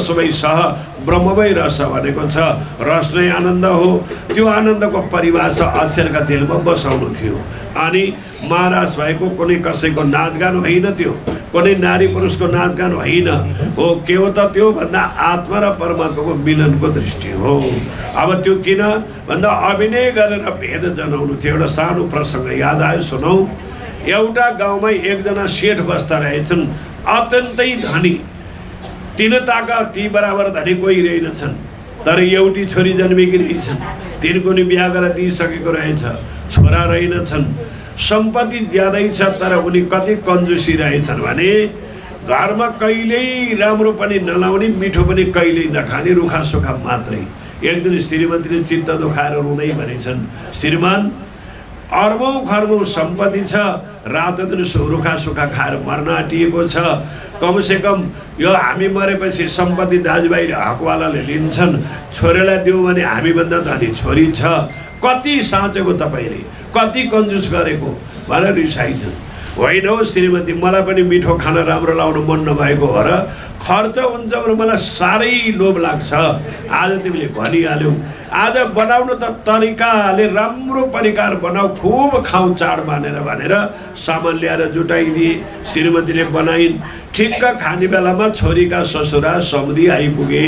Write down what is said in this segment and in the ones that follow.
रसवै सह ब्रह्मवै रस भनेको छ। रस नै आनन्द हो। त्यो आनन्दको परिभाषा अक्षरका दिलमा बसाउनु थियो। अनि महाराज भएको कुनै कसैको नाचगान होइन, त्यो कुनै नारी पुरुषको नाचगान होइन हो। के हो त त्यो भन्दा आत्मा र परमात्माको मिलनको दृष्टि हो। अब त्यो किन भन्दा अभिनय गरेर भेद जनाउनु थियो। एउटा सानो प्रसङ्ग याद आयो, सुनौ। एउटा गाउँमा एकजना सेठ बस्दा रहेछन्, अत्यन्तै धनी। तिनताका ती बराबर धनी कोही रहेनछन्। तर एउटी छोरी जन्मेकी रहेछन्। तिनको नि बिहा गरेर दिइसकेको रहेछ। छोरा रहेनछन्। सम्पत्ति ज्यादै छ, तर उनी कति कन्जुसी रहेछन् भने घरमा कहिल्यै राम्रो पनि नलाउने, मिठो पनि कहिल्यै नखाने, रुखा सुखा मात्रै। एक दिन श्रीमतीले चित्त दुखाएर रुँदै भनेछन्, श्रीमान अर्बौं खर्बौं सम्पत्ति छ, रातो दिन रुखा सुखा खाएर मर्न आँटिएको छ। कमसेकम यो हामी मरेपछि सम्पत्ति दाजुभाइले हकवालाले लिन्छन्। छोरीलाई दिउँ भने हामीभन्दा धनी छोरी छ। कति साँचेको तपाईँले, कति कन्जुस गरेको भनेर रिसाइछन्। होइन हौ श्रीमती, मलाई पनि मिठो खाना राम्रो लाउनु मन नभएको हो र खर्च हुन्छ भने मलाई साह्रै लोभ लाग्छ। आज तिमीले भनिहाल्यौ, आज बनाउनु त तरिकाले राम्रो परिकार बनाऊ, खुब खाऊ चाड मानेर भनेर सामान ल्याएर जुटाइदिए। श्रीमतीले बनाइन्। ठिक्क खाने बेलामा छोरीका ससुरा सम्धी आइपुगे।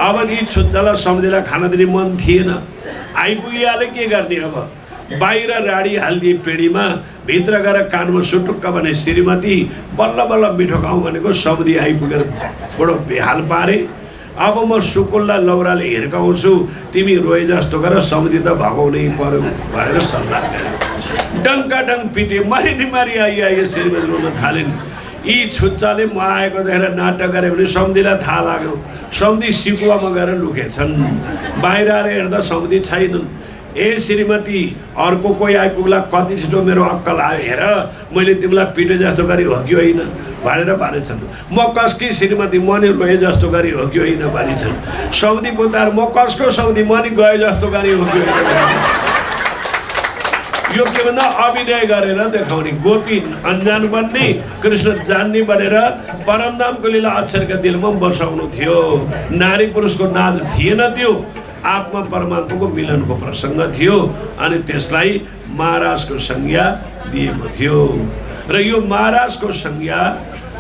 अब यी छुच्चालाई सम्धीलाई खाना दिने मन थिएन। आइपुगिहाले के गर्ने। अब बाहिर राडी हालिदिए पेडीमा, भित्र गएर कानमा सुटुक्क भने श्रीमती बल्ल बल्ल मिठो खाउँ भनेको सम्धी आइपुगेर बडो बेहाल पारे। अब म सुकुल्ला लौराले हिर्काउँछु, तिमी रोए जस्तो गर, सम्धी त भगाउनै पर्यो भनेर सल्लाह गरे। डङ्का डङ्क पिटे, मारी आइए श्रीमती रुन थालिन्। यी छुच्चाले म आएको देखेर नाटक गरे भने सम्धीलाई थाहा लाग्यो। सम्धी सिकुवामा गएर लुकेछन्। बाहिर आएर हेर्दा सम्धी छैनन्। ए श्रीमती, अर्को कोही आइपुग्ला, कति छिटो मेरो अक्कल आयो हेर, मैले तिमीलाई पिटे जस्तो गरी हो कि होइन भनेर भनेछन्। म कसकी श्रीमती, म नि रोए जस्तो गरी हो कि होइन भनिछन्। सम्धी पुतार, म कसको सम्धी, म नि गए जस्तो गरी हो कि होइन। यो के भन्दा अभिनय गरेर देखाउने। गोपी अन्जान बन्ने, कृष्ण जान्ने बनेर परमधामको लीला अक्षरका दिलमा बसाउनु थियो। नारी पुरुषको नाच थिएन, त्यो आत्मा परमात्माको मिलनको प्रसङ्ग थियो। अनि त्यसलाई महाराजको संज्ञा दिएको थियो। र यो महाराजको संज्ञा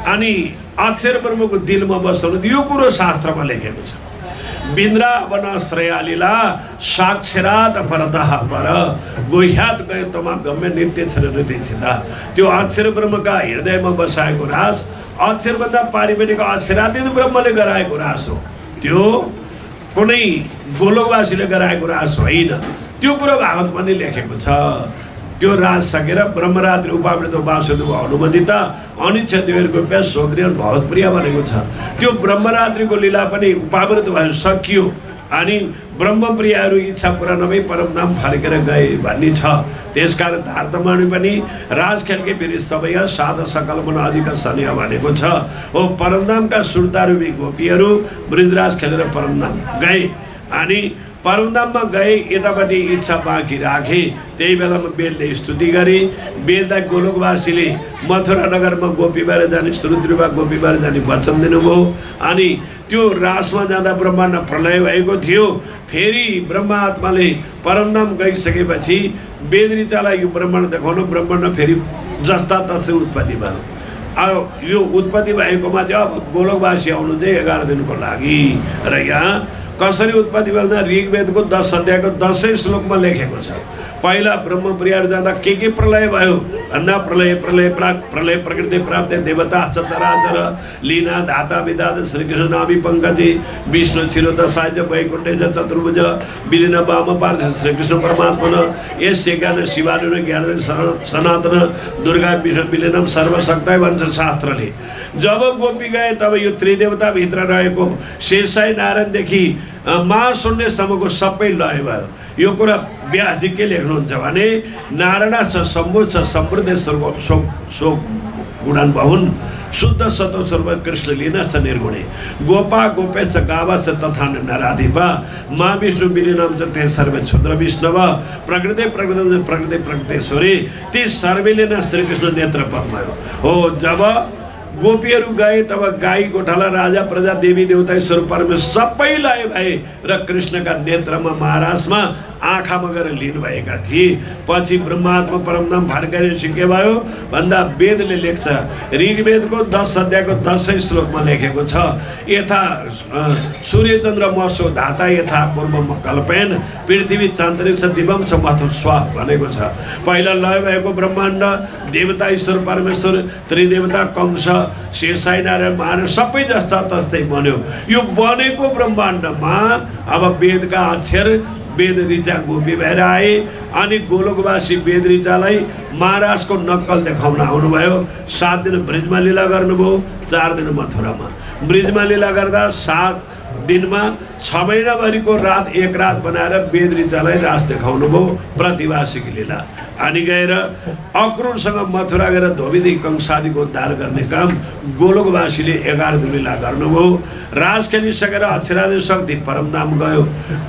अनि अक्षर ब्रह्मको दिलमा बसाउनु, यो कुरो शास्त्रमा लेखेको छ। वृन्दावन श्रेयालीला साक्षरात परतः पर गोह्यात गए तमा गम्य नित्य छर हृदय थिदा। त्यो अक्षर ब्रह्मका हृदयमा बसाएको रास, अक्षरभन्दा पारिवेणिक अक्षरातीत ब्रह्मले गराएको रास हो। त्यो कुनै गोलोकवासीले गराएको रास होइन। त्यो कुरो भागवतमा नि लेखेको छ। त्यो राज सकेर ब्रह्मरात्रि उपावृत वासुदेव अनुमोदित अनिच्छेद्य गोप्य स्वग्रिय भगवतप्रिय भनेको छ। त्यो ब्रह्मरात्रिको लीला पनि उपावृत भएर सकियो। अनि ब्रह्मप्रियहरू इच्छा पुरा नभई परमधाम फर्केर गए भन्ने छ। त्यसकारण धार्तमाणी पनि राज खेलकै फेरि सबै साध सकल मन अधिक सनिह भनेको छ। हो परमधामका सुरतारूपी गोपीहरू ब्रजराज खेलेर परमधाम गए। अनि परमधाममा गए, यतापट्टि इच्छा बाँकी राखे। त्यही बेलामा बेलले स्तुति गरे। बेलदा गोलोकवासीले मथुरा नगरमा गोपी भएर जाने, श्रुद्रुवा गोपी भएर जाने वचन दिनुभयो। अनि त्यो रासमा जाँदा ब्रह्माण्ड प्रलय भएको थियो। फेरि ब्रह्मात्माले परमधाम गइसकेपछि वेदऋचालाई यो ब्रह्माण्ड देखाउनु, ब्रह्माण्ड फेरि जस्ता तस्तै उत्पत्ति भयो। अब यो उत्पत्ति भएकोमा चाहिँ अब गोलोकवासी आउनु चाहिँ 11 दिनको लागि। र यहाँ कसरी उत्पत्ति भन्दा ऋग्वेदको 10 अध्यायको 10 श्लोकमा लेखेको छ। पहिला ब्रह्मप्रियहरू जाँदा के प्रलय भयो भन्दा प्रलय प्रकृति प्राप्त देवता सचराचर लीना धाता विधात श्रीकृष्ण नाभि पङ्कजे विष्णु क्षीरोदशाय वैकुण्ठे चतुर्भुज विलीन वाम पार्श्व श्रीकृष्ण परमात्मन यस ज्ञान शिवानु ज्ञान सनातन दुर्गा विष्णु विलीनम सर्वशक्तै भन्छ शास्त्रले। जब गोपी गए तब यो त्रिदेवताभित्र रहेको शेषाई नारायणदेखि महाशून्यसम्मको सबै लय भयो। यो कुरा व्यासजी के लेख्नुहुन्छ भने नारायण छ शम्भु छ समृद्धेश्वर शोक गुणान बहुन शुद्ध सतो स्वरूप कृष्ण लीना छ निर्गुणे गोपा गोपे छ गावा छ तथा नराधिपा माँ विष्णु विलीनम च ते सर्वे क्षुद्र विष्णव प्रकृति प्रकृतेश्वरी ती सर्वैले न श्रीकृष्ण नेत्र पद्म हो। जब गोपीहरू गए तब गाई गोठाला राजा प्रजा देवी देवता ईश्वर परमेश्वर सबैलाई भाइ र कृष्णका नेत्रमा महाराजमा आँखामा गएर लिनुभएका थिए। पछि ब्रह्मात्मा परमधाम फर्केर के भयो भन्दा वेदले लेख्छ, ऋग्वेदको 10 अध्यायको 10 श्लोकमा लेखेको छ, यथा सूर्यचन्द्र मसो धाता यथा पूर्वमा कल्पयन् पृथ्वी चान्तरिक्ष दिवं समथु स्व भनेको छ। पहिला लय भएको ब्रह्माण्ड देवता ईश्वर परमेश्वर त्रिदेवता कंस शेषाई नारायण महाराज सबै जस्ता तस्तै बन्यो। यो बनेको ब्रह्माण्डमा अब वेदका अक्षर वेद ऋचा गोपी भएर आए अनि गोलोकवासी वेद ऋचालाई महाराजको नक्कल देखाउन आउनुभयो। 7 दिन ब्रिजमा लीला गर्नुभयो, 4 दिन मथुरामा। ब्रिजमा लीला गर्दा 7 दिनमा 6 महिनाभरिको रात एक रात बनाएर वेद ऋचालाई रास देखाउनु भयो प्रतिवासीको लीला। अनि गएर अक्रूरसँग मथुरा गएर धोबीदेखि कंसादीको उद्धार गर्ने काम गोलोकवासीले 11 दिन लीला गर्नुभयो। रास खेलिसकेर अक्षरादि शक्ति परमधाम गयो।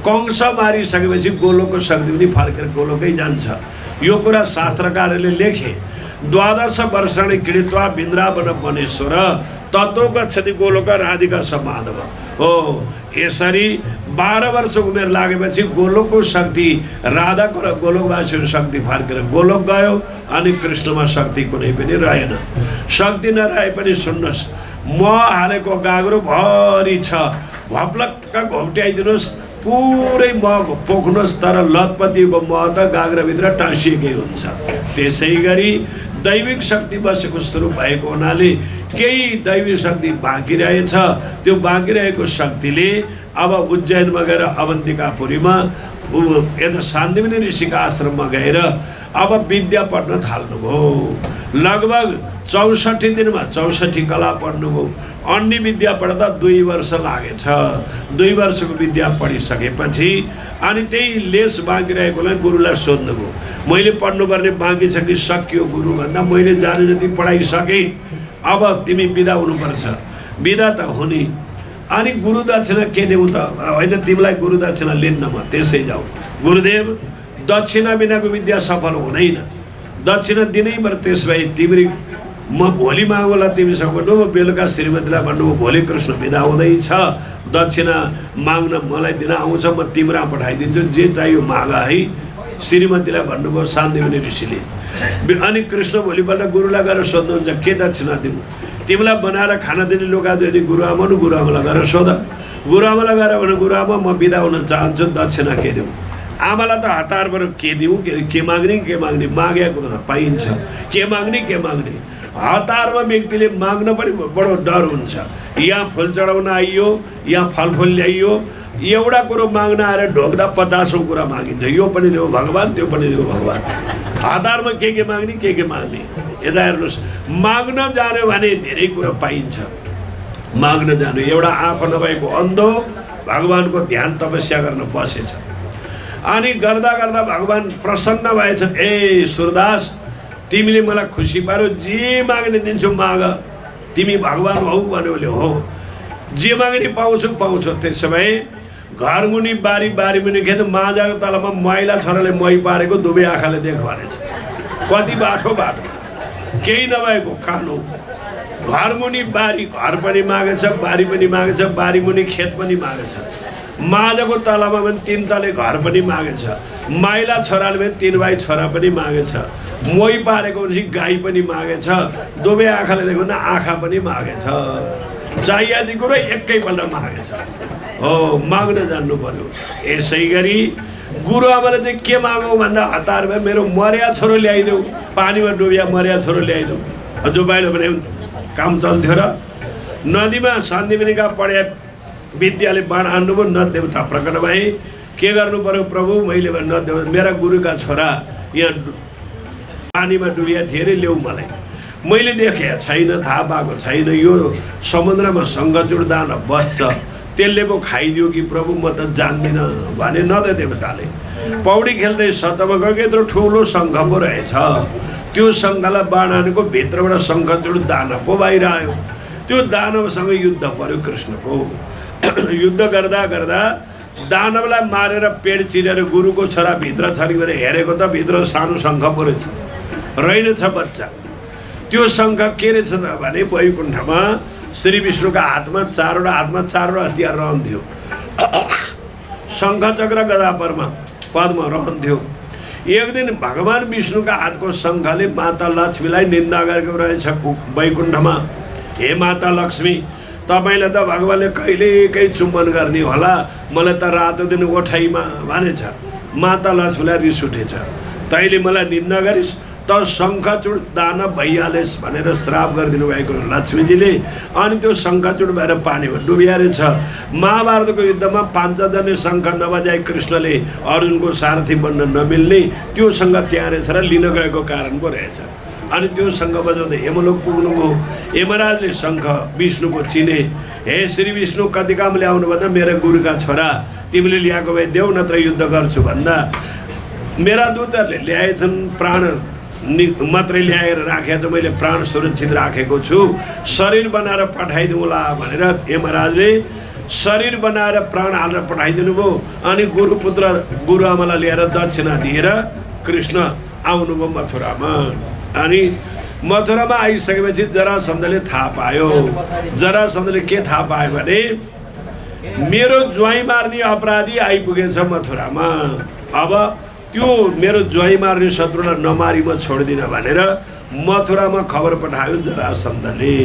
कंस मारिसकेपछि गोलोकको शक्ति पनि फर्केर गोलोकै जान्छ। यो कुरा शास्त्रकारहरूले लेखे। 12 वर्षाणि क्रीडित्वा वृन्दावन वनेश्वर तत्त्व गच्छति गोलोक राधिका समाधव हो। यसरी 12 वर्ष उमेर लागेपछि गोलोकको शक्ति राधाको र गोलोकवासीको शक्ति फर्केर गोलोक गयो अनि कृष्णमा शक्ति कुनै पनि रहेन। शक्ति नरहे पनि सुन्नुहोस्, म हालेको गाग्रो भरि छ, भप्लक्क घोप्ट्याइदिनुहोस्, पुरै मग पोख्नुहोस्, तर लतपतिको मह त गाग्राभित्र टाँसिएकै हुन्छ। त्यसै गरी दैविक शक्ति बसेको स्वरूप भएको हुनाले केही दैविक शक्ति बाँकी रहेछ। त्यो बाँकी रहेको शक्तिले अब उज्जैनमा गएर अवन्तिकापुरीमा यता शान्तिमुनि ऋषिका आश्रममा गएर अब विद्या पढ्न थाल्नुभयो। लगभग 64 दिनमा 64 कला पढ्नुभयो। अन्य विद्या पढ्दा 2 वर्ष लागेछ। 2 वर्षको विद्या पढिसकेपछि अनि त्यही लेस बाँकी रहेकोलाई गुरुलाई सोध्नुभयो, मैले पढ्नुपर्ने बाँकी छ कि सकियो गुरु भन्दा मैले जाने जति पढाइसकेँ, अब तिमी बिदा हुनुपर्छ। बिदा त हुने, अनि गुरु दक्षिणा के देऊ त? होइन, तिमीलाई गुरु दक्षिणा लिन्न, म त्यसै जाऊ। गुरुदेव, दक्षिणा बिनाको विद्या सफल हुँदैन, दक्षिणा दिनै पर्छ। त्यस भए तिमी म भोलि मागौला तिमीसँग भन्नु, म बेलुका श्रीमतीलाई भन्नु भोलि कृष्ण बिदा हुँदैछ, दक्षिणा माग्न मलाई दिन आउँछ, म तिम्रा पठाइदिन्छु, जे चाहियो माग है। श्रीमतीलाई भन्नुभयो शान्तिमुनि ऋषिले। अनि कृष्ण भोलिपल्ट गुरुलाई गएर सोध्नुहुन्छ, के दक्षिणा दिउँ? तिमीलाई बनाएर खाना दिने लुगा दियो गुरुआमा न, गुरुआमालाई गएर सोध। गुरुआमालाई गएर भने गुरुआमा म बिदा हुन चाहन्छु, दक्षिणा के दिउँ? आमालाई त हतारबाट के दिउँ, के माग्ने मागेको कुरो त पाइन्छ, के माग्ने हतारमा व्यक्तिले माग्न पनि बडो डर हुन्छ। यहाँ फुल चढाउन आइयो, यहाँ फलफुल ल्याइयो, एउटा कुरो माग्न आएर ढोक्दा 50औं कुरा मागिन्छ, यो पनि देऊ भगवान्, त्यो पनि देऊ भगवान्। हतारमा के माग्ने यता हेर्नुहोस्, माग्न जान्यो भने धेरै कुरा पाइन्छ। माग्न जानु, एउटा आँखा नभएको अन्धो भगवानको ध्यान तपस्या गर्न बसेछ, अनि गर्दा गर्दा भगवान प्रसन्न भएछन्। ए सुरदास, तिमीले मलाई खुसी पार्यो, जे माग्ने दिन्छु माग, तिमी भगवान हौ भन्योले हो, जे माग्ने पाउँछु। त्यसो भए घर मुनि बारी मुनि खेत माझाको तलमा मैला छोराले मै पारेको दुवै आँखाले देख भनेछ। कति बाटो केही नभएको कानो। घर मुनि बारी, घर पनि मागेछ, बारी पनि मागेछ, बारी मुनि खेत पनि मागेछ, माझको तलामा पनि 3 तले घर पनि मागेछ, माइला छोराले पनि 3 भाइ छोरा पनि मागेछ, मै पारेको भनेपछि गाई पनि मागेछ, दुवै आँखाले देख्यो भने आँखा पनि मागेछ, चाहियादी कुरो एकैपल्ट मागेछ। हो, माग्न जान्नु पर्यो। यसै गरी गुरुआमाले चाहिँ के मागौ भन्दा हतार भए मेरो मर्या छोरो ल्याइदेऊ, पानीमा डुबिया मर्या छोरो ल्याइदेऊ। जो बाहिर भने काम चल्थ्यो र नदीमा शान्तिमुनिका पढ्या विद्याले बाण हान्नुभयो, नद देवता प्रकट भए। के गर्नु पर्यो प्रभु? मैले नद देवता, मेरा गुरुका छोरा यहाँ पानीमा डुबिया थिए अरे, ल्याऊ मलाई। मैले देखेँ छैन, थाहा पाएको छैन। यो समुद्रमा सङ्घचुड दान बस्छ, त्यसले पो खाइदियो कि प्रभु, म त जान्दिनँ भने नद देवताले। पौडी खेल्दै सतमा गएको यत्रो ठुलो शङ्ख पो रहेछ, त्यो शङ्खलाई बाण हानेको भित्रबाट शङ्खचुड दानव पो बाहिर आयो। त्यो दानवसँग युद्ध पर्यो कृष्णको। युद्ध गर्दा गर्दा दानवलाई मारेर पेट चिरेर गुरुको छोरा भित्र छ भने हेरेको त भित्र सानो शङ्ख पो रहेछ, रहेनछ बच्चा। त्यो शङ्ख के रहेछ त भने वैकुण्ठमा श्री विष्णुका हातमा चारवटा हतियार रहन्थ्यो। शङ्ख चक्र गदा पद्म रहन्थ्यो। एक दिन भगवान विष्णुका हातको शङ्खले माता लक्ष्मीलाई निन्दा गरेको रहेछ वैकुण्ठमा। हे माता लक्ष्मी, तपाईँले त भगवानले कहिलेकै चुम्बन गर्ने होला, मलाई त रातो दिन ओठाइमा भनेछ। माता लक्ष्मीलाई रिस उठेछ, तैँले मलाई निन्दा गरिस् त शङ्खचूड दानव भइहालेस् भनेर श्राप गरिदिनु भएको लक्ष्मीजीले। अनि त्यो शङ्खचूड भएर पानीमा डुबिहालेछ। महाभारतको युद्धमा 5 जने शङ्ख नबजाई कृष्णले अर्जुनको सारथी बन्न नमिल्ने त्यो शङ्ख त्यहाँ रहेछ र लिन गएको कारण पो रहेछ। अनि त्यो शङ्ख बजाउँदै यमलोक पुग्नुभयो। यमराजले शङ्ख विष्णुको चिने। हे श्री विष्णु, कति काम ल्याउनु भन्दा मेरो गुरुका छोरा तिमीले ल्याएको भए देऊ, नत्र युद्ध गर्छु भन्दा मेरा दूतहरूले ल्याएछन्, प्राण मात्रै ल्याएर राखेको छ, मैले प्राण सुरक्षित राखेको छु, शरीर बनाएर पठाइदिउँला भनेर यमराजले शरीर बनाएर प्राण हालेर पठाइदिनु भयो। अनि गुरुपुत्र गुरुआमालाई लिएर दक्षिणा दिएर कृष्ण आउनुभयो मथुरामा। अनि मथुरामा आइसकेपछि जरासन्धले थाहा पायो। जरासन्धले के थाहा पायो भने मेरो ज्वाइँ मार्ने अपराधी आइपुगेछ मथुरामा। अब त्यो मेरो ज्वाइँ मार्ने शत्रुलाई नमारी म छोड्दिनँ भनेर मथुरामा खबर पठायो जरासन्धले।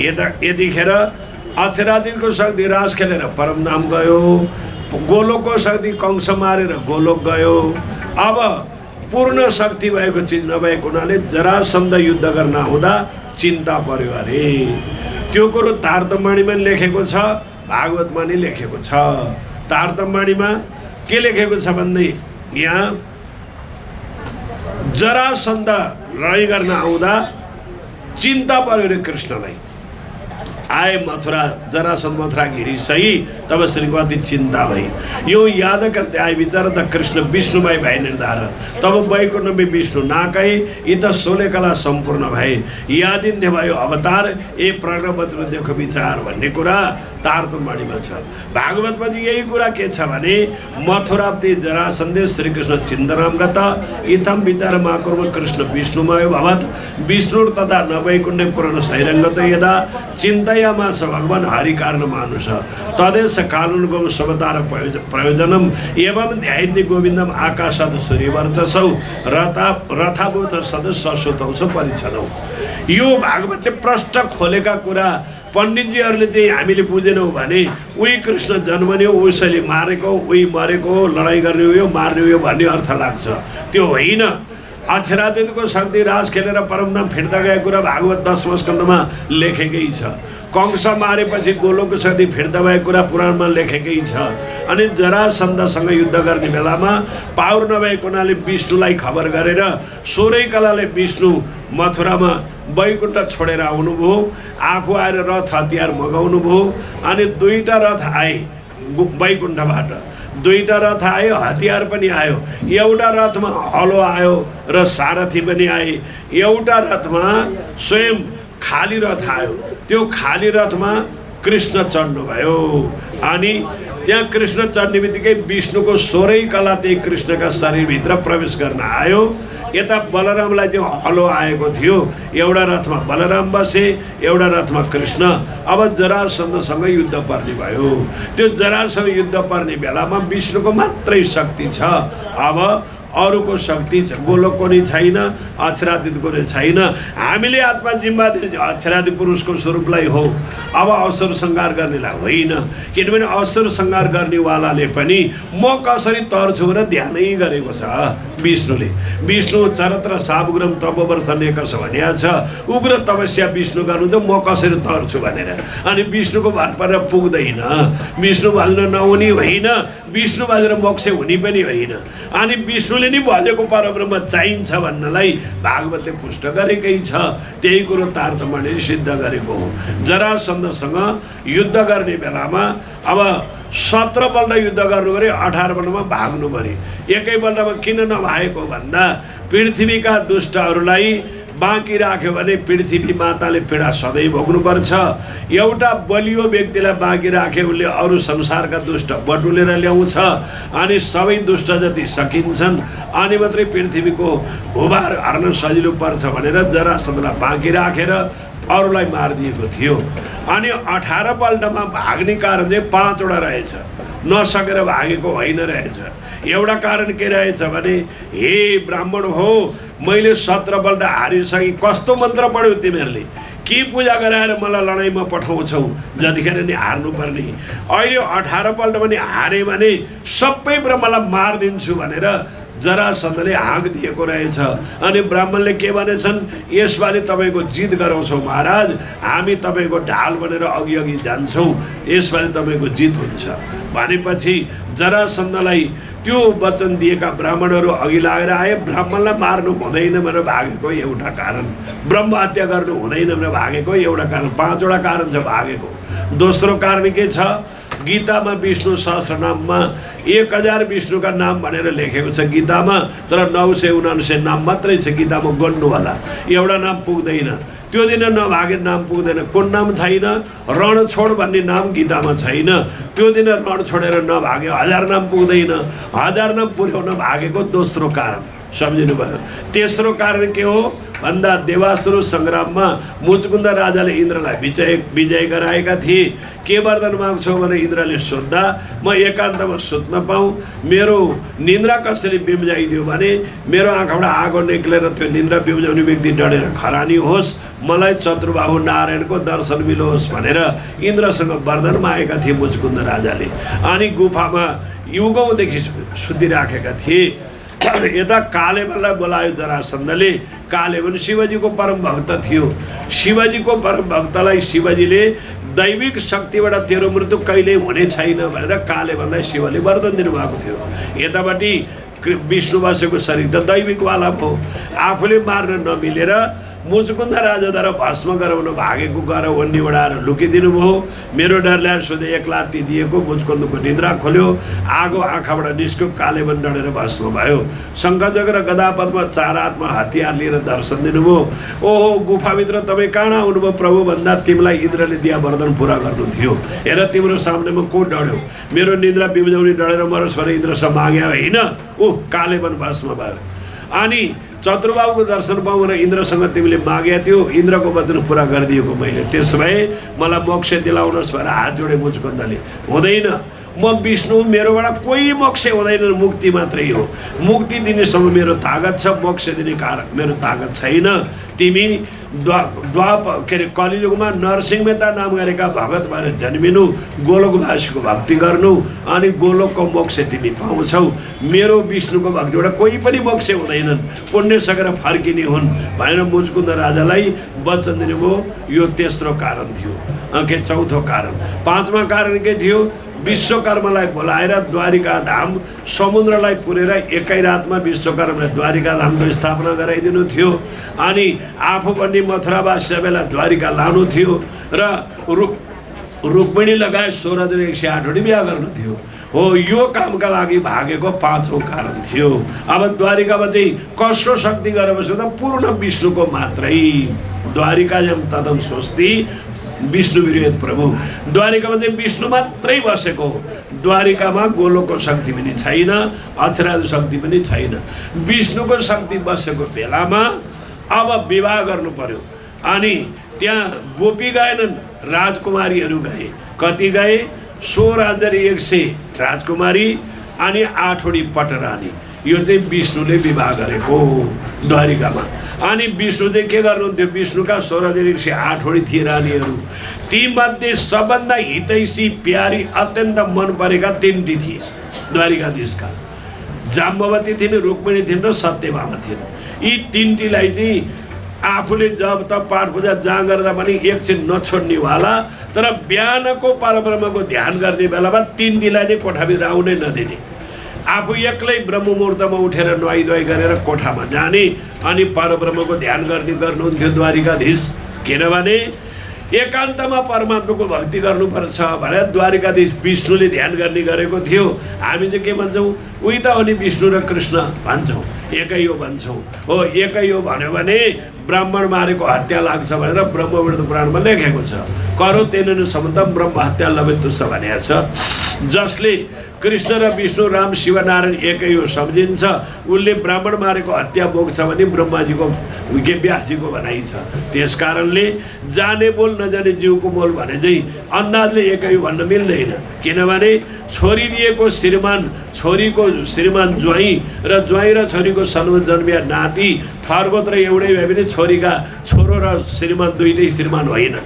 यतिखेर अक्षरादिको शक्ति रास खेलेर परमधाम गयो। गोलोकको शक्ति कंस मारेर गोलोक गयो। अब पूर्ण शक्ति भएको चिज नभएको हुनाले जरासन्ध युद्ध गर्न आउँदा चिन्ता पर्यो अरे। त्यो कुरो तारतम्यमा लेखेको छ, भागवतमा नि लेखेको छ। तारतम्यमा के लेखेको छ भन्दै यहाँ जरासन्ध लडाइँ गर्न आउँदा चिन्ता पर्यो रे कृष्णलाई। आए मथुरा, जरासन्ध मथुरा घिरी सही, तब श्रीको अति चिन्ता भई। यो याद करते आए विचार त कृष्ण विष्णुमय भए निर्धार, तब वैकुण्ठ में विष्णु ना कहे यी त 16 कला सम्पूर्ण भए। यादिन्थे भयो अवतार ए प्रणवत्र देखो विचार भन्ने कुरा तारतम्यमा छ। भागवतमा चाहिँ यही कुरा के छ भने मथुरा ते जरासन्धे श्रीकृष्ण चिन्तनम गत इथम विचार माकुर्म कृष्ण विष्णुमय भवत् विष्णु तथा नवैकुण्ठे पुराण सैरङ्गत यदा चिन्तयामास भगवान हरि कारण मानुष तदेश कानुनको सबतार प्रयोजनम एवं ध्यायन्ति गोविन्दम आकाशात् सूर्यवर्चसौ रथाभूत सदस्य ससुतौस परिच्छदौ। यो भागवतले प्रष्ट खोलेका कुरा पण्डितजीहरूले चाहिँ हामीले बुझेनौँ भने उही कृष्ण जन्मने हो, उसैले मारेको, उही मरेको, लडाइँ गर्ने हो, मार्ने हो भन्ने अर्थ लाग्छ। त्यो होइन। अक्षरादिको शक्ति रास खेलेर परमधाम फिर्ता गएको कुरा भागवत 10वाँ स्कन्धमा लेखेकै छ। कंस मारेपछि गोलोकको शक्ति फिर्ता भएको कुरा पुराणमा लेखेकै छ। अनि जरासन्धसँग युद्ध गर्ने बेलामा पावर नभएको हुनाले विष्णुलाई खबर गरेर 16 कलाले विष्णु मथुरामा वैकुण्ठ छोडेर आउनुभयो। आफू आएर रथ हतियार मगाउनु भयो। अनि 2टा रथ आए वैकुण्ठबाट, 2टा रथ आयो, हतियार पनि आयो। एउटा रथमा हलो आयो र सारथी पनि आए। एउटा रथमा स्वयं खाली रथ आयो। त्यो खाली रथमा कृष्ण चढ्नुभयो। अनि त्यहाँ कृष्ण चढ्ने बित्तिकै विष्णुको 16 कला त्यही कृष्णका शरीरभित्र प्रवेश गर्न आयो। यता बलरामलाई चाहिँ हलो आएको थियो। एउटा रथमा बलराम बसे, एउटा रथमा कृष्ण। अब जरासन्धसँग युद्ध पर्ने भयो। त्यो जरासन्ध युद्ध पर्ने बेलामा विष्णुको मात्रै शक्ति छ। अब अरूको शक्ति गोलोकको नि छैन, अक्षरादिको नि छैन। हामीले आत्मा जिम्मा दिने अक्षरादि पुरुषको स्वरूपलाई हो। अब असुर संहार गर्नेलाई होइन। किनभने असुर संहार गर्नेवालाले पनि म कसरी तर्छु भनेर ध्यानै गरेको छ विष्णुले। विष्णु चरत्र साबुग्रम तपोवर्ष नेकस भनिया छ। उग्र तपस्या विष्णु गर्नु त म कसरी तर्छु भनेर। अनि विष्णुको भर परेर पुग्दैन। विष्णु भजन नहुने होइन, विष्णु भजेर मोक्ष हुने पनि होइन। अनि विष्णुले नि भजेको परब्रह्म चाहिन्छ भन्नलाई भागवतले पुष्ट गरेकै छ। त्यही कुरो तारतम्यले सिद्ध गरेको हो। जरासन्धसँग युद्ध गर्ने बेलामा अब 17पल्ट युद्ध गर्नु पऱ्यो, 18 पल्टमा भाग्नु पऱ्यो। एकै पल्टमा किन नभएको भन्दा पृथ्वीका दुष्टहरूलाई बाँकी राख्यो भने पृथ्वी माताले पीडा सधैँ भोग्नुपर्छ। एउटा बलियो व्यक्तिलाई बाँकी राख्यो उसले अरू संसारका दुष्ट बटुलेर ल्याउँछ अनि सबै दुष्ट जति सकिन्छन् अनि मात्रै पृथ्वीको भूभार हर्न सजिलो पर्छ भनेर जरासन्धलाई बाँकी राखेर अरूलाई मारिदिएको थियो। अनि 18 पल्टमा भाग्ने कारण चाहिँ 5 वटा रहेछ, नसकेर भागेको होइन रहेछ। एउटा कारण के रहेछ भने हे ब्राह्मण हो, मैले 17 पल्ट हारिसकेँ, कस्तो मन्त्र पढ्यौ तिमीहरूले, के पूजा गराएर मलाई लडाइँमा पठाउँछौ, जतिखेर नि हार्नुपर्ने। अहिले 18 पल्ट पनि हारे भने सबै ब्रह्मलाई मारिदिन्छु भनेर जरासन्धले हाँक दिएको रहेछ। अनि ब्राह्मणले के भनेछन्, यसपालि तपाईँको जित गराउँछौँ महाराज, हामी तपाईँको ढाल बनेर अघि अघि जान्छौँ, यसपालि तपाईँको जित हुन्छ भनेपछि जरासन्धलाई त्यो वचन दिएका ब्राह्मणहरू अघि लागेर आए। ब्राह्मणलाई मार्नु हुँदैन भनेर भागेको एउटा कारण, ब्रह्म हत्या गर्नु हुँदैन भनेर भागेको एउटा कारण, 5 वटा कारण छ भागेको। दोस्रो कारण के छ, गीतामा विष्णु सहस्रनाममा 1000 विष्णुका नाम भनेर लेखेको छ गीतामा, तर 999 नाम मात्रै छ गीतामा गन्नुवाला, एउटा नाम पुग्दैन। त्यो दिन नभागे नाम पुग्दैन। कुन नाम छैन, रणछोड भन्ने नाम गीतामा छैन। त्यो दिन रण छोडेर नभागे 1000 नाम पुग्दैन। 1000 नाम पुर्याउन भागेको दोस्रो कारण, सम्झिनुभयो। तेस्रो कारण के हो भन्दा देवासुर सङ्ग्राममा मुचकुन्द राजाले इन्द्रलाई विजय गराएका थिए। के वरदान माग्छौ भने इन्द्रले सोद्धा म एकान्तमा सुत्न पाऊँ, मेरो निन्द्रा कसरी बिम्जाइदियो भने मेरो आँखाबाट आगो निक्लेर त्यो निन्द्रा बिम्जाउने व्यक्ति डढेर खरानी होस्, मलाई चतुर्बाहु नारायणको दर्शन मिलोस् भनेर इन्द्रसँग वरदान मागेका थिए मुचकुन्द राजाले। अनि गुफामा युगौँदेखि सुतिराखेका थिए। यता कालेवनलाई बोलायो जरासन्धले। कालेवन शिवजीको परम भक्त थियो। शिवजीको परम भक्तलाई शिवजीले दैविक शक्तिबाट तेरो मृत्यु कहिल्यै हुने छैन भनेर कालेवनलाई शिवले वरदान दिनुभएको थियो। यतापट्टि विष्णु बसेको शरीर त दैविकवाला भयो, आफूले मार्न नमिलेर मुचकुन्द राजाद्वारा भस्म गराउन भागेको गएर वन्नी उडाएर लुकिदिनु भयो। मेरो डरले सोधे 1 लात्ती दिएको, मुचकुन्दको निद्रा खोल्यो, आगो आँखाबाट निस्क्यो, कालेवन डढेर भस्म भयो। शङ्खचक्र र गदापद्मा 4 हातमा हतियार लिएर दर्शन दिनुभयो। ओहो गुफाभित्र तपाईँ कहाँ आउनुभयो प्रभु भन्दा तिमीलाई इन्द्रले दिया वरदान पुरा गर्नु थियो। हेर तिम्रो सामनेमा को डढ्यो, मेरो निद्रा बिम्जाउने डढेर मरोस् भनेर इन्द्रसँग माग्यो होइन, कालेवन भस्म भयो। अनि चतुर्बाहुको दर्शन पाउँ र इन्द्रसँग तिमीले मागेको थियो, इन्द्रको वचन पुरा गरिदिएको मैले, त्यसो भए मलाई मोक्ष दिलाउनुहोस् भनेर हात जोडे मुचकुन्दले। हुँदैन, म विष्णु, मेरोबाट कोही मोक्ष हुँदैन, मुक्ति मात्रै हो। मुक्ति दिनेसम्म मेरो तागत छ, मोक्ष दिने कारण मेरो तागत छैन। तिमी कलियुगमा नरसिंह मेहता नाम गरेका भगत भएर जन्मिनु, गोलोकवासीको भक्ति गर्नु, अनि गोलोकको मोक्ष तिमी पाउँछौ। मेरो विष्णुको भक्तिबाट कोही पनि मोक्ष हुँदैनन्, पुण्य सकेर फर्किने हुन् भनेर मुचकुन्द राजालाई वचन दिनुभयो। यो तेस्रो कारण थियो। के चौथो कारण। 5वां कारण के थियो, विश्वकर्मालाई बोलाएर द्वारिका धाम समुद्रलाई पुरेर एकै रातमा विश्वकर्माले द्वारिका धामको स्थापना गराइदिनु थियो। अनि आफू पनि मथुरावासी सबैलाई द्वारिका लानु थियो र रुक्मिणी लगायत 16,108 बिहा गर्नु थियो। हो, यो कामका लागि भागेको 5औं कारण थियो। अब द्वारिकामा चाहिँ कसरो शक्ति गरेपछि त पूर्ण विष्णुको मात्रै। द्वारिका जम तदम स्वस्ति विष्णु विरोध प्रभु। द्वारिकामा चाहिँ विष्णु मात्रै बसेको हो। द्वारिकामा गोलोकको शक्ति पनि छैन, अक्षरादि शक्ति पनि छैन। विष्णुको शक्ति बसेको बेलामा अब विवाह गर्नु पर्यो। अनि त्यहाँ गोपी गएनन्, राजकुमारीहरू गए। कति गए? 16,100 राजकुमारी अनि 8वटी पटरानी। यो चाहिँ विष्णुले विवाह गरेको द्वारिकामा। अनि विष्णु चाहिँ के गर्नुहुन्थ्यो, विष्णुका 16,108वटी थिए रानीहरू। तीमध्ये सबभन्दा हितैषी प्यारी अत्यन्त मन परेका 3टी थिए द्वारिकाधीशका। जाम्बवती थिइन्, रुक्मिणी थिइन् र सत्यभामा थिइन्। यी 3टीलाई चाहिँ आफूले जब त पाठ पूजा जहाँ गर्दा पनि एकछिन नछोड्नेवाला, तर बिहानको परब्रह्मको ध्यान गर्ने बेलामा 3टीलाई नै कोठाभित्र आउनै नदिने। आफू एक्लै ब्रह्म मुहुर्तमा उठेर नुहाइधुवाइ गरेर कोठामा जाने अनि परब्रह्मको ध्यान गर्नुहुन्थ्यो द्वारिकाधीश। किनभने एकान्तमा परमात्माको भक्ति गर्नुपर्छ भनेर द्वारिकाधीश विष्णुले ध्यान गर्ने गरेको थियो। हामी चाहिँ के भन्छौँ, उही त हो नि विष्णु र कृष्ण भन्छौँ, एकै हो भन्छौँ। हो, एकै हो भन्यो भने ब्राह्मण मारेको हत्या लाग्छ भनेर ब्रह्मविष्णु पुराणमा लेखेको छ। करो तेन सम्बन्धम ब्रह्म हत्या लभेतुस भनेको छ। जसले कृष्ण र विष्णु राम शिव नारायण एकै हो सम्झिन्छ उसले ब्राह्मण मारेको हत्या बोक्छ भने ब्रह्माजीको व्यासजीको भनाइ छ। त्यस कारणले जाने बोल नजाने जिउको मोल भने चाहिँ अन्दाजले एकै हो भन्न मिल्दैन। किनभने छोरी दिएको श्रीमान छोरीको श्रीमान ज्वाइँ र ज्वाइँ र छोरीको सन्म जन्मिया नाति थरगोत्र एउटै भए पनि छोरीका छोरो र श्रीमान दुईटै श्रीमान होइन।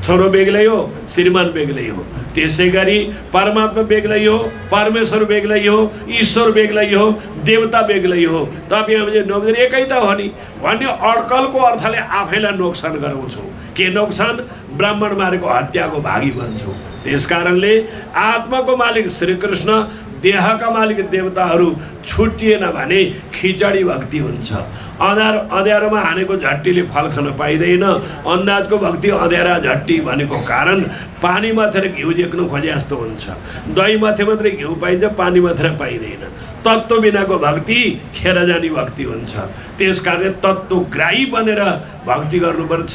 छोरो बेग्लै हो, श्रीमान बेग्लै हो। त्यसै गरी परमात्मा बेग्लै हो, परमेश्वर बेग्लै हो, ईश्वर बेग्लै हो, देवता बेग्लै हो। तपाईँ हामीले नबुझेर एकै त हो नि भन्ने अड्कलको अर्थले आफैलाई नोक्सान गराउँछौँ। के नोक्सान? ब्राह्मण मारेको हत्याको भागी बन्छौँ। त्यस कारणले आत्माको मालिक श्रीकृष्ण, देहका मालिक देवताहरू छुटिएन भने खिचडी भक्ति हुन्छ। अँध्यारोमा हानेको झट्टीले फल खान पाइँदैन। अन्दाजको भक्ति अँध्यारा झट्टी भनेको कारण पानी माथेर घिउ देख्नु खोजे जस्तो हुन्छ। दही माथि मात्रै घिउ पाइन्छ, पानी माथेर पाइँदैन। तत्त्व बिनाको भक्ति खेर जाने भक्ति हुन्छ। त्यस कारण तत्त्वग्राही बनेर भक्ति गर्नुपर्छ।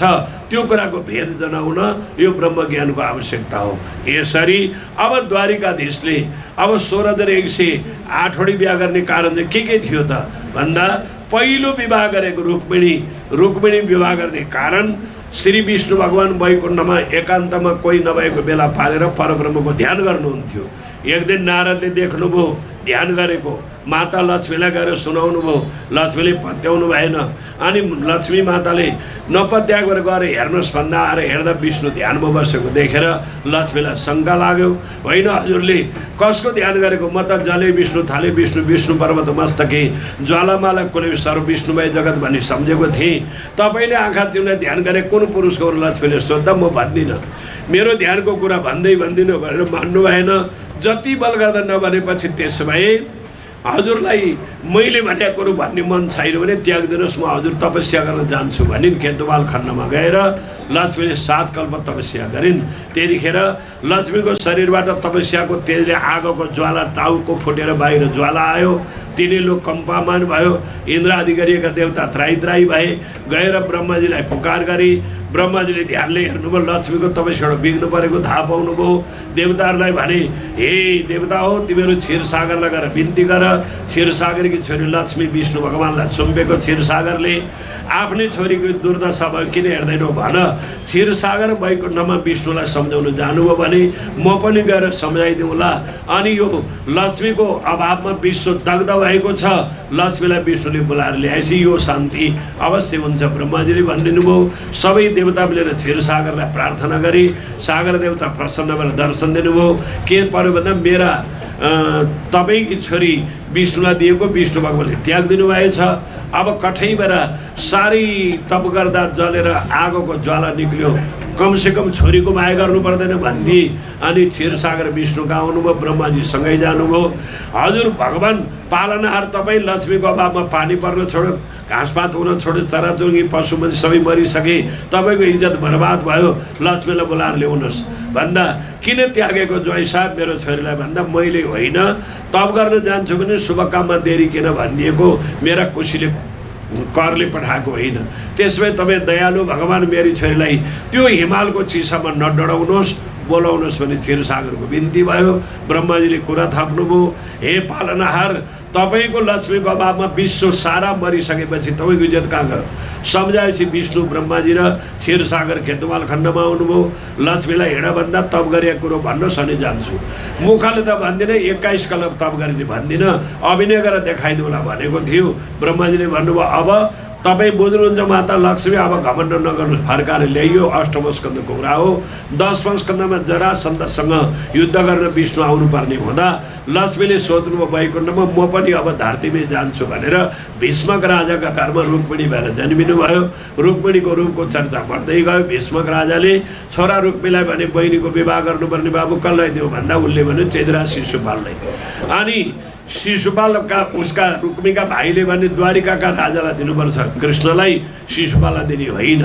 त्यो कुराको भेद जनाउन यो ब्रह्मज्ञानको आवश्यकता हो। यसरी अब द्वारिकाधीशले अब 16,108 बिहा गर्ने कारण चाहिँ के थियो त भन्दा पहिलो विवाह गरेको रुक्मिणी विवाह गर्ने कारण श्री विष्णु भगवान वैकुण्ठमा एकान्तमा कोही नभएको बेला पालेर परब्रह्मको ध्यान गर्नुहुन्थ्यो। एक दिन नारदले देख्नुभयो ध्यान गरेको, माता लक्ष्मीलाई गएर सुनाउनु भयो। लक्ष्मीले पत्याउनु भएन। अनि लक्ष्मी माताले नपत्याएको गएर हेर्नुहोस् भन्दा आएर हेर्दा विष्णु ध्यानमा बसेको देखेर लक्ष्मीलाई शङ्का लाग्यो। होइन हजुरले कसको ध्यान गरेको? म त जले विष्णु थाले विष्णु पर्वत मस्तके ज्वालामाला कुनै सर्व विष्णुमय जगत भन्ने सम्झेको थिएँ। तपाईँले आँखा चिम्लाई ध्यान गरे कुन पुरुषको? लक्ष्मीले सोद्धा म भन्दिनँ, मेरो ध्यानको कुरा भन्दिनँ भनेर भन्नु भएन। जति बल गर्दा नभनेपछि त्यसो भए हजुरलाई मैले भनेको कुरो भन्ने मन छैन भने त्याग्दिनुहोस्, म हजुर तपस्या गर्न जान्छु भनिन्। केतुवाल खण्डमा गएर लक्ष्मीले 7 कल्प तपस्या गरिन्। त्यतिखेर लक्ष्मीको शरीरबाट तपस्याको तेजले आगोको ज्वाला टाउको फुटेर बाहिर ज्वाला आयो। तिनी लोग कम्पामान भयो। इन्द्र आदि गरिएका देवता त्राई भए। गएर ब्रह्माजीलाई पुकार गरी ब्रह्माजीले ध्यानले हेर्नुभयो, लक्ष्मीको तपस्याबाट बिग्नु परेको थाहा पाउनुभयो। देवताहरूलाई भने हे देवता हो, तिमीहरू क्षीरसागरलाई गएर बिन्ती गर। क्षीरसागरकी छोरी लक्ष्मी विष्णु भगवानलाई सुम्पेको क्षीरसागरले आफ्नै छोरीको दुर्दशा भयो किन हेर्दैनौ भन। क्षीरसागर वैकुण्ठमा विष्णुलाई सम्झाउन जानुभयो भने म पनि गएर सम्झाइदिउँला। अनि यो लक्ष्मीको अभावमा विश्व दग्ध भएको छ, लक्ष्मीलाई विष्णुले बोलाएर ल्याएपछि यो शान्ति अवश्य हुन्छ ब्रह्माजीले भनिदिनु भयो। सबै देवता मिलेर क्षीरसागरलाई प्रार्थना गरी सागर देवता प्रसन्न भएर दर्शन दिनुभयो। के पर्यो भन्दा मेरा तपाईँकी छोरी विष्णुलाई दिएको विष्णु भगवानले त्याग दिनुभएछ। अब कठैबाट साह्रै तप गर्दा जलेर आगोको ज्वाला निक्ल्यो, कमसेकम छोरीको माया गर्नु पर्दैन भन्दी। अनि क्षीरसागर विष्णुका आउनुभयो, ब्रह्माजीसँगै जानुभयो। हजुर भगवान पालनहार तपाईँ लक्ष्मीको अभावमा पानी पर्न छोड्यो, घाँसपात हुन छोड्यो, चराचुरुङ्गी पशु मान्छे सबै मरिसके, तपाईँको इज्जत बर्बाद भयो, लक्ष्मीलाई बोलाएर ल्याउनुहोस् भन्दा किन त्यागेको ज्वाइँ साहब मेरो छोरीलाई भन्दा मैले होइन तप गर्न जान्छु भने शुभ काममा देरी किन भनिदिएको, मेरा खुसीले करले पठाएको होइन। त्यसमै तपाईँ दयालु भगवान मेरी छोरीलाई त्यो हिमालको चिसामा नडराउनुहोस्, बोलाउनुहोस् भने क्षीरसागरको बिन्ती भयो। ब्रह्माजीले कुरा थाप्नुभयो, हे पालनहार तपाईँको लक्ष्मीको अभावमा विश्व सारा मरिसकेपछि तपाईँको इज्जत कहाँ गयो? सम्झाएपछि विष्णु ब्रह्माजी र क्षीरसागर केतुवाल खण्डमा आउनुभयो। लक्ष्मीलाई हिँड भन्दा तप गरेको कुरो भन्नुहोस् अनि जान्छु। मुखले त भन्दिनँ, 21 कल्प तप गरिने भन्दिनँ, अभिनय गरेर देखाइदिउँला भनेको थियो। ब्रह्माजीले भन्नुभयो अब तपाईँ बुझ्नुहुन्छ माता लक्ष्मी, अब घमण्ड नगर्नु, फर्काएर ल्याइयो। 8औं स्कन्धको कुरा हो। 10औं स्कन्धमा जरासन्धसँग युद्ध गर्न विष्णु आउनुपर्ने हुँदा लक्ष्मीले सोच्नुभयो वैकुण्ठमा म पनि अब धरतीमै जान्छु भनेर भीष्मक राजाका घरमा रुक्मिणी भएर जन्मिनु भयो। रुक्मिणीको रूपको चर्चा बढ्दै गयो। भीष्मक राजाले छोरा रुक्मिणीलाई भने बहिनीको विवाह गर्नुपर्ने बाबु कसलाई दियो भन्दा उसले भन्यो चेद्रा शिशुपाललाई। अनि शिशुपालका उसका रुक्मीका भाइले भने द्वारिकाका राजालाई दिनुपर्छ, कृष्णलाई शिशुपाललाई दिने होइन।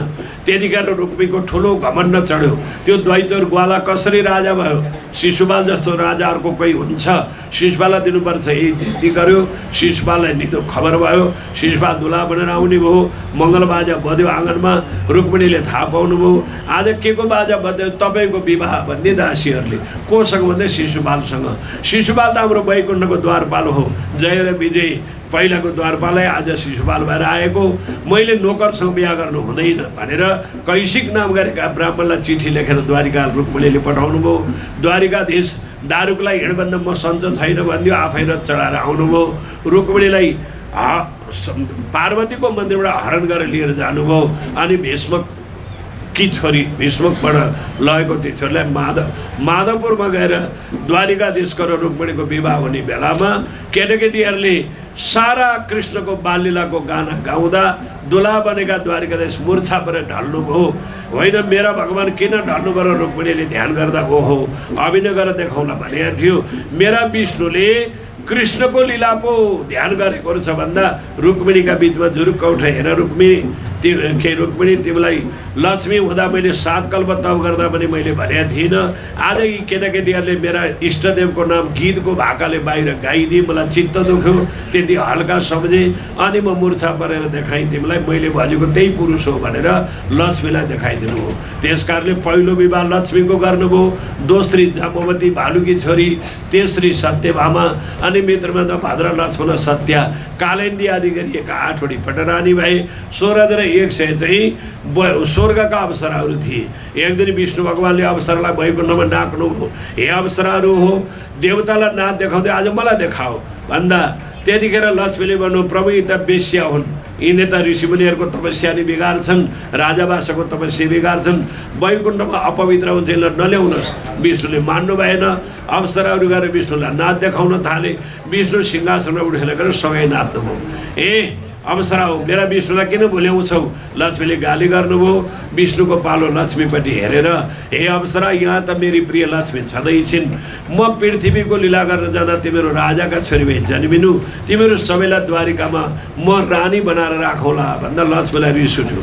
त्यतिखेर रुक्मीको ठुलो घमण्ड चढ्यो। त्यो द्वैचोर ग्वाला कसरी राजा भयो? शिशुपाल जस्तो राजाहरूको कोही हुन्छ, शिशुपाललाई दिनुपर्छ, यही जिद्दी गर्यो। शिशुपाललाई निदो खबर भयो, शिशुपाल दुला बनेर आउने भयो। मङ्गल बाजा बज्यो आँगनमा, रुक्मिणीले थाहा पाउनुभयो आज के को बाजा बज्यो, तपाईँको विवाह भन्ने दासीहरूले। कोसँग भन्दै शिशुपालसँग। शिशुपाल त हाम्रो वैकुण्ठको द्वारपाल हो, जय र विजय पहिलाको द्वारपालै आज शिशुपाल भएर आएको। मैले नोकरसँग बिहा गर्नु हुँदैन भनेर कैसिक नाम गरेका ब्राह्मणलाई चिठी लेखेर द्वारिका रुक्मिणीले पठाउनु भयो। द्वारिकाधीश दारुकलाई हिँडबन्द म सन्च छैन भनिदियो, आफै रथ चढाएर आउनुभयो। रुक्मिणीलाई पार्वतीको मन्दिरबाट हरण गरेर लिएर जानुभयो। अनि भीष्मकी छोरी भीष्मकबाट लगेको त्यो छोरीलाई माधवपुरमा गएर द्वारिकाधीशको र रुक्मिणीको विवाह हुने बेलामा केटाकेटीहरूले सारा कृष्णको बाललीलाको गाना गाउँदा दुला बनेका द्वारिकाधीश मूर्छा परेर ढल्नुभयो। होइन मेरा भगवान् किन ढल्नु पर्यो, रुक्मिणीले ध्यान गर्दा ओहो अभिनय गरेर देखाउन भनेको थियो। मेरा विष्णुले कृष्णको लीला पो ध्यान गरेको रहेछ भन्दा रुक्मिणीका बिचमा जुरुक्क उठ, हेर रुक्मिणी तिमीलाई लक्ष्मी हुँदा मैले 7 कल्प तप गर्दा पनि मैले भनेको थिइनँ। आज यी केटाकेटीहरूले मेरा इष्टदेवको नाम गीतको भाकाले बाहिर गाइदिए, मलाई चित्त दुख्यो, त्यति हल्का सम्झेँ। अनि म मूर्छा परेर देखाएँ तिमीलाई, मैले भनेको त्यही पुरुष हो भनेर लक्ष्मीलाई देखाइदिनु हो। त्यस कारणले पहिलो विवाह लक्ष्मीको गर्नुभयो, दोस्री जाम्बवती भालुकी छोरी, तेस्री सत्यभामा, अनि मित्रमा त भद्र लक्ष्मण सत्या कालेन्दी आदि गरिएका 8वटी पटरानी भए। 16,100 चाहिँ स्वर्गका अप्सराहरू थिए। एक दिन विष्णु भगवान्ले अप्सरालाई वैकुण्ठमा डाक्नुभयो, हे अप्सराहरू हो देवतालाई नाच देखाउँदै आज मलाई देखाओ भन्दा त्यतिखेर लक्ष्मीले भन्नु प्रभु यी त बेश्या हुन्, यिनले त ऋषिमुनिहरूको तपस्या नि बिगार्छन्, राजावासको तपस्या बिगार्छन्, वैकुण्ठमा अपवित्र हुन्छ, यसलाई नल्याउनुहोस्। विष्णुले मान्नु भएन। अप्सराहरू गएर विष्णुलाई नाच देखाउन थाले। विष्णु सिंहासनमा उठेर गएर सँगै नाच्नुभयो। अप्सरा हो मेरा विष्णुलाई किन भुल्याउँछौ, लक्ष्मीले गाली गर्नुभयो। विष्णुको पालो लक्ष्मीपट्टि हेरेर हे अप्सरा यहाँ त मेरी प्रिय लक्ष्मी छँदैछिन्, म पृथ्वीको लीला गर्न जाँदा तिमीहरू राजाका छोरी भए जन्मिनु, तिमीहरू सबैलाई द्वारिकामा म रानी बनाएर राखौँला भन्दा लक्ष्मीलाई रिस उठ्यो।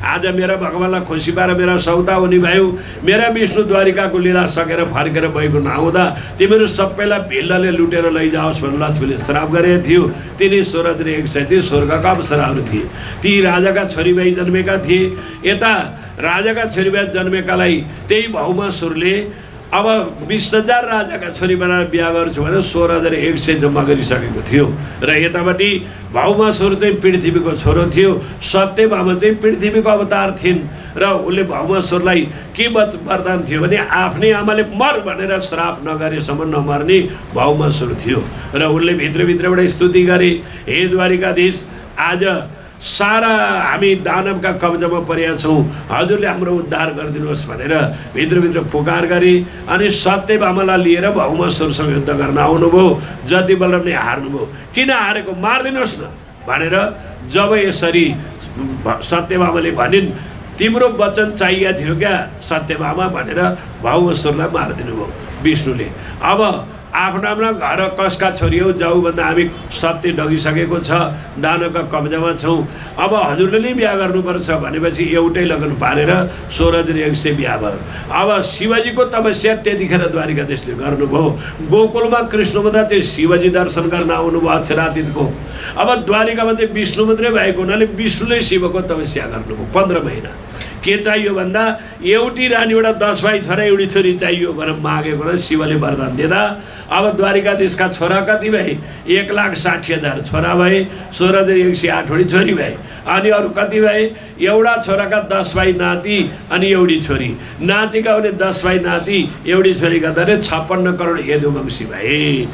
आज मेरा भगवान्लाई खुसी पाएर मेरा सौता हुने भयो। मेरा विष्णु द्वारिकाको लीला सकेर फर्केर वैकुण्ठ आउँदा तिमीहरू सबैलाई भिल्लले लुटेर लैजाओस् भनेर लक्ष्मीले श्राप गरेको थियो। तिनी 16,100 स्वर्गका अप्सराहरू थिए, ती राजाका छोरी भाइ जन्मेका थिए। यता राजाका छोरी भाइ जन्मेकालाई त्यही भौमासुरले अब 20,000 राजाका छोरी बनाएर बिहा गर्छु भनेर 16,100 जम्मा गरिसकेको थियो। र यतापट्टि भौमासुर चाहिँ पृथ्वीको छोरो थियो, सत्यभामा चाहिँ पृथ्वीको अवतार थिइन्। र उसले भौमासुरलाई के वरदान थियो भने आफ्नै आमाले मर भनेर श्राप नगरेसम्म नमर्ने भौमासुर थियो। र उसले भित्रभित्रबाट स्तुति गरे, हे द्वारिकाधीश आज सारा हामी दानवका कब्जामा परेका छौँ, हजुरले हाम्रो उद्धार गरिदिनुहोस् भनेर भित्रभित्र पुकार गरे। अनि सत्यभामालाई लिएर भौमासुरसँग युद्ध गर्न आउनुभयो। जति बलराम नै हार्नुभयो। किन हारेको मारिदिनुहोस् न भनेर जब यसरी सत्यभामाले भनिन्, तिम्रो वचन चाहिएको थियो क्या सत्यभामा भनेर भौमासुरलाई मारिदिनु भयो विष्णुले। अब आफ्नो आफ्ना घर कसका छोरी हो जाऊ भन्दा हामी सत्य डगिसकेको छ, दानवका कब्जामा छौँ, अब हजुरले नै बिहा गर्नुपर्छ भनेपछि एउटै लगन पारेर 16,100 बिहा भयो। अब शिवजीको तपस्या त्यतिखेर द्वारिकाधीशले गर्नुभयो। गोकुलमा कृष्ण हुँदा चाहिँ शिवजी दर्शन गर्न आउनुभयो अक्षरातीतको। अब द्वारिकामा चाहिँ विष्णु मात्रै भएको हुनाले विष्णुले शिवको तपस्या गर्नुभयो 15 महिना। के चाहियो भन्दा एउटी रानीबाट 10 भाइ छोरा एउटी छोरी चाहियो भनेर मागेको र शिवले वरदान दिँदा अब द्वारिकाधीशका छोरा कति भए 1,60,000 छोरा भए, 16,108 छोरी भए। अनि अरू कति भए एउटा छोराका 10 भाइ नाति अनि एउटी छोरी, नातिका भने 10 भाइ नाति एउटी छोरी गर्दा 56 करोड यदुवंशी भए।